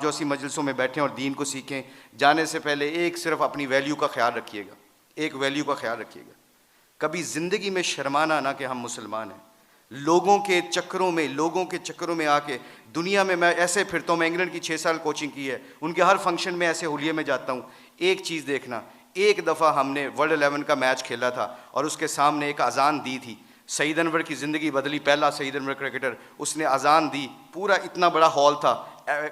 जो ऐसी मजलिसों में बैठें और दीन को सीखें, जाने से पहले एक सिर्फ अपनी वैल्यू का ख्याल रखिएगा, एक वैल्यू का ख्याल रखिएगा। कभी ज़िंदगी में शर्माना ना कि हम मुसलमान हैं। लोगों के चक्करों में आके दुनिया में मैं ऐसे फिरता हूँ। मैं इंग्लैंड की 6 साल कोचिंग की है, उनके हर फंक्शन में ऐसे हुलिये में जाता हूँ। एक चीज़ देखना, एक दफ़ा हमने वर्ल्ड 11 का मैच खेला था और उसके सामने एक अजान दी थी। सईद अनवर की ज़िंदगी बदली, पहला सईद अनवर क्रिकेटर, उसने अजान दी, पूरा इतना बड़ा हॉल था,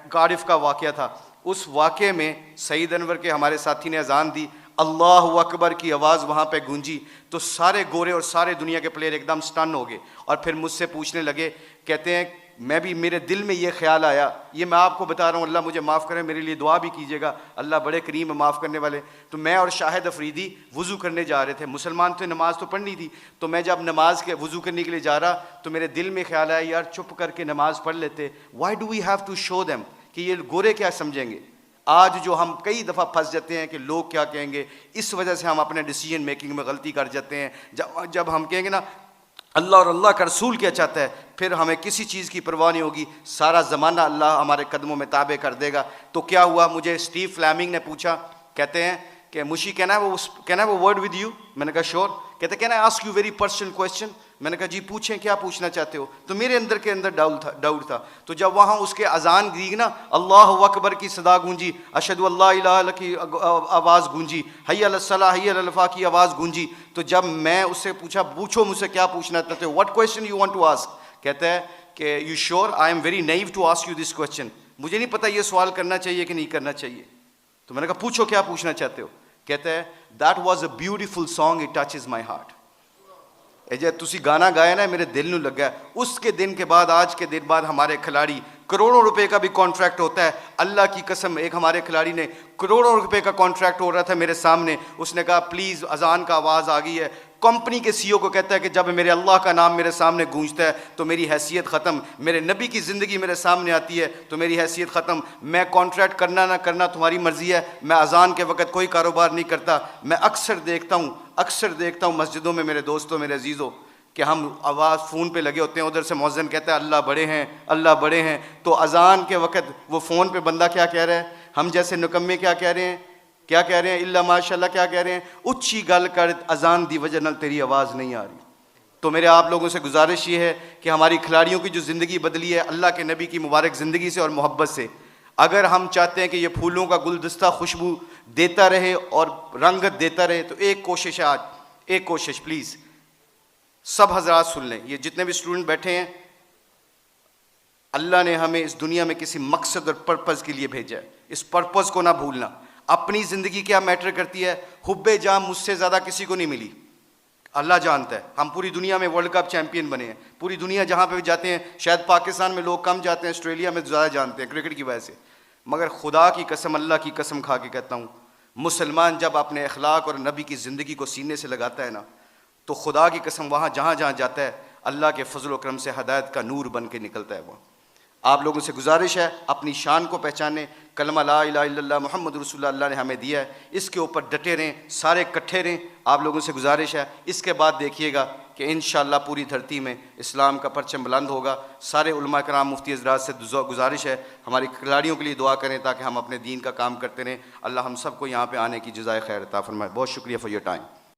कार्डिफ का वाक़या था। उस वाक़े में सईद अनवर के हमारे साथी ने अजान दी, अल्लाहु अकबर की आवाज़ वहाँ पे गूंजी, तो सारे गोरे और सारे दुनिया के प्लेयर एकदम स्टन हो गए और फिर मुझसे पूछने लगे, कहते हैं मैं भी, मेरे दिल में ये ख्याल आया, ये मैं आपको बता रहा हूँ, अल्लाह मुझे माफ़ करे, मेरे लिए दुआ भी कीजिएगा, अल्लाह बड़े करीम है माफ़ करने वाले। तो मैं और शाहिद अफरीदी वज़ू करने जा रहे थे, मुसलमान थे, नमाज़ तो पढ़नी थी। तो मैं जब नमाज के वज़ू करने के लिए जा रहा तो मेरे दिल में ख्याल आया, यार चुप करके नमाज़ पढ़ लेते, why do we have to show them कि ये गोरे क्या समझेंगे। आज जो हम कई दफ़ा फंस जाते हैं कि लोग क्या कहेंगे, इस वजह से हम अपने डिसीजन मेकिंग में गलती कर जाते हैं। जब हम कहेंगे ना अल्लाह और अल्लाह का रसूल क्या चाहता है, फिर हमें किसी चीज़ की परवाह नहीं होगी, सारा ज़माना अल्लाह हमारे कदमों में ताबे कर देगा। तो क्या हुआ, मुझे स्टीव फ्लेमिंग ने पूछा, कहते हैं कि मुशी कहना है वो वर्ड विद यू। मैंने कहा श्योर। कहते can I ask you very personal question. मैंने कहा जी पूछें, क्या पूछना चाहते हो। तो मेरे अंदर के अंदर डाउट था। तो जब वहाँ उसके अजान दी ना, अल्लाहु अकबर की सदा गूंजी, अशहदु अल्ला इलाहा इल्लल्लाह की आवाज़ गूंजी, हय्या अलस सलाह हय्या अलल फलाह की आवाज़ गूंजी, तो जब मैं उससे पूछा, पूछो मुझसे क्या पूछना चाहते हो, what question you want to ask. कहता है कि you sure, I am very naive to ask you this question, मुझे नहीं पता ये सवाल करना चाहिए कि नहीं करना चाहिए। तो मैंने कहा पूछो क्या पूछना चाहते हो। कहता है that was a beautiful song, it touches my heart. जे तुसी गाना गाया ना, मेरे दिल नू लगा। उसके दिन के बाद, आज के दिन बाद हमारे खिलाड़ी, करोड़ों रुपए का भी कॉन्ट्रैक्ट होता है, अल्लाह की कसम। एक हमारे खिलाड़ी ने करोड़ों रुपए का कॉन्ट्रैक्ट हो रहा था मेरे सामने, उसने कहा प्लीज़ अजान का आवाज़ आ गई है। कंपनी के सीईओ को कहता है कि जब मेरे अल्लाह का नाम मेरे सामने गूंजता है तो मेरी हैसियत ख़त्म, मेरे नबी की ज़िंदगी मेरे सामने आती है तो मेरी हैसियत ख़त्म। मैं कॉन्ट्रैक्ट करना ना करना तुम्हारी मर्ज़ी है, मैं अजान के वक़्त कोई कारोबार नहीं करता। मैं अक्सर देखता हूँ मस्जिदों में मेरे दोस्तों, मेरे अजीज़ों, कि हम आवाज़ फ़ोन पे लगे होते हैं, उधर से मौज़िन कहता है अल्लाह बड़े हैं, अल्लाह बड़े हैं। तो अजान के वक़्त वो फ़ोन पे बंदा क्या कह रहा है, हम जैसे निकम्मे क्या कह रहे हैं, इल्ला माशाल्लाह क्या कह रहे हैं, उच्ची गल कर अजान दी वजह नाल तेरी आवाज़ नहीं आ रही। तो मेरे आप लोगों से गुजारिश ये है कि हमारी खिलाड़ियों की जो ज़िंदगी बदली है अल्लाह के नबी की मुबारक ज़िंदगी से और मोहब्बत से, अगर हम चाहते हैं कि ये फूलों का गुलदस्ता खुशबू देता रहे और रंगत देता रहे, तो एक कोशिश है आज, एक कोशिश प्लीज़ सब हजरात सुन लें, ये जितने भी स्टूडेंट बैठे हैं, अल्लाह ने हमें इस दुनिया में किसी मकसद और पर्पज़ के लिए भेजा है। इस पर्पज़ को ना भूलना। अपनी ज़िंदगी क्या मैटर करती है, हुब्बे जाम मुझसे ज़्यादा किसी को नहीं मिली, अल्लाह जानता है। हम पूरी दुनिया में वर्ल्ड कप चैंपियन बने हैं, पूरी दुनिया जहाँ पे भी जाते हैं, शायद पाकिस्तान में लोग कम जाते हैं, ऑस्ट्रेलिया में ज़्यादा जानते हैं क्रिकेट की वजह से। मगर खुदा की कसम, अल्लाह की कसम खा के कहता हूँ, मुसलमान जब अपने अखलाक और नबी की ज़िंदगी को सीने से लगाता है ना, तो खुदा की कसम वहाँ जहाँ जहाँ जाता है अल्लाह के फजल व करम से हदायत का नूर बन के निकलता है। वो आप लोगों से गुजारिश है, अपनी शान को पहचाने, कलमा ला इलाहा इल्लल्लाह मुहम्मद रसूलुल्लाह अल्लाह ने हमें दिया है, इसके ऊपर डटे रहें, सारे इकट्ठे रहें। आप लोगों से गुजारिश है, इसके बाद देखिएगा कि इंशाअल्लाह पूरी धरती में इस्लाम का परचम बुलंद होगा। सारे उलमा कराम, मुफ्ती हज़रात से गुजारिश है, हमारी खिलाड़ियों के लिए दुआ करें ताकि हम अपने दीन का काम करते रहें। अल्लाह हम सबको यहाँ पर आने की जज़ाए खैर अता फरमाए। बहुत शुक्रिया फॉर योर टाइम।